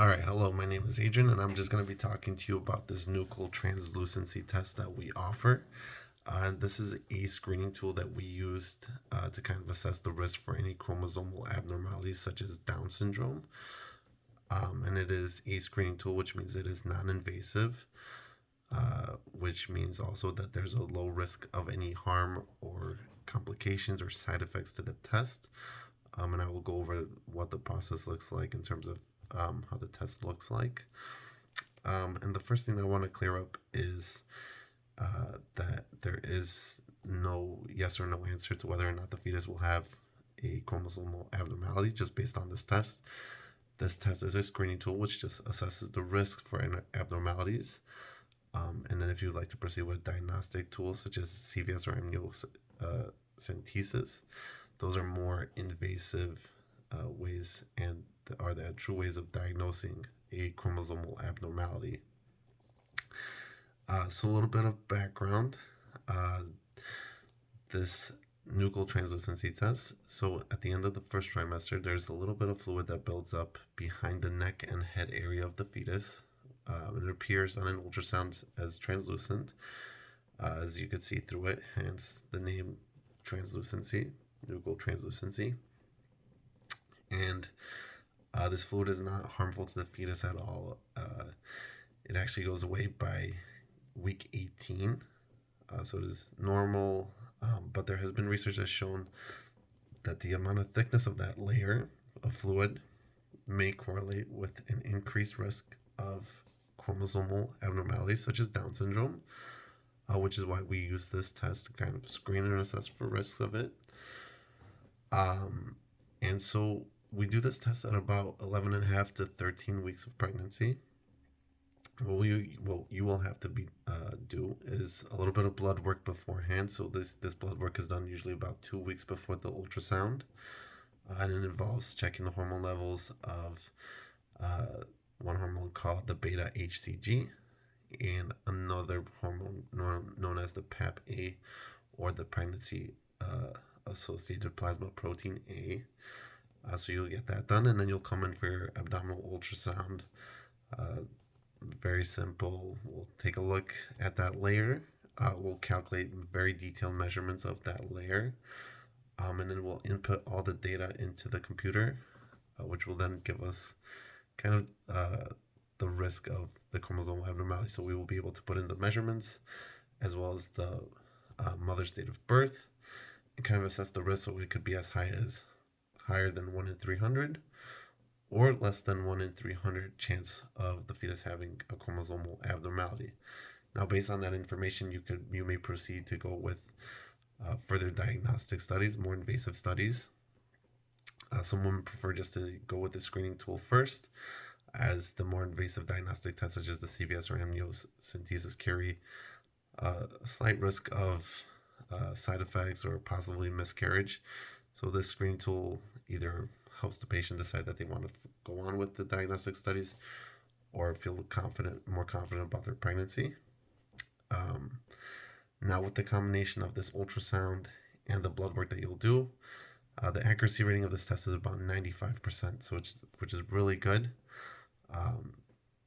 All right, hello, my name is Adrian, and I'm just going to be talking to you about this nuchal translucency test that we offer. This is a screening tool that we used to kind of assess the risk for any chromosomal abnormalities such as Down syndrome. And it is a screening tool, which means it is non-invasive, which means also that there's a low risk of any harm or complications or side effects to the test. And I will go over what the process looks like in terms of how the test looks like. And the first thing that I want to clear up is that there is no yes or no answer to whether or not the fetus will have a chromosomal abnormality just based on this test. This test is a screening tool which just assesses the risk for abnormalities. And then if you'd like to proceed with diagnostic tools such as CVS or amniocentesis, those are more invasive ways and are the true ways of diagnosing a chromosomal abnormality. So a little bit of background. This nuchal translucency test. So at the end of the first trimester, there's a little bit of fluid that builds up behind the neck and head area of the fetus. It appears on an ultrasound as translucent, as you could see through it, hence the name translucency, nuchal translucency. And this fluid is not harmful to the fetus at all. It actually goes away by week 18, so it is normal, but there has been research that's shown that the amount of thickness of that layer of fluid may correlate with an increased risk of chromosomal abnormalities such as Down syndrome, which is why we use this test to kind of screen and assess for risks of it. And so we do this test at about 11 and a half to 13 weeks of pregnancy. What you will have to do is a little bit of blood work beforehand. So this blood work is done usually about 2 weeks before the ultrasound, and it involves checking the hormone levels of one hormone called the beta HCG and another hormone known as the PAP-A, or the pregnancy associated plasma protein A. So you'll get that done, and then you'll come in for your abdominal ultrasound. Very simple. We'll take a look at that layer. We'll calculate very detailed measurements of that layer, and then we'll input all the data into the computer, which will then give us kind of the risk of the chromosomal abnormality. So we will be able to put in the measurements as well as the mother's date of birth and kind of assess the risk. So it could be as higher than 1 in 300 or less than 1 in 300 chance of the fetus having a chromosomal abnormality. Now, based on that information, you may proceed to go with further diagnostic studies, more invasive studies. Some women prefer just to go with the screening tool first, as the more invasive diagnostic tests such as the CVS or amniocentesis carry a slight risk of side effects or possibly miscarriage. So this screening tool either helps the patient decide that they want to go on with the diagnostic studies or feel more confident about their pregnancy. Now, with the combination of this ultrasound and the blood work that you'll do, the accuracy rating of this test is about 95%, which is really good.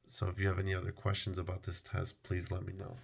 So if you have any other questions about this test, please let me know.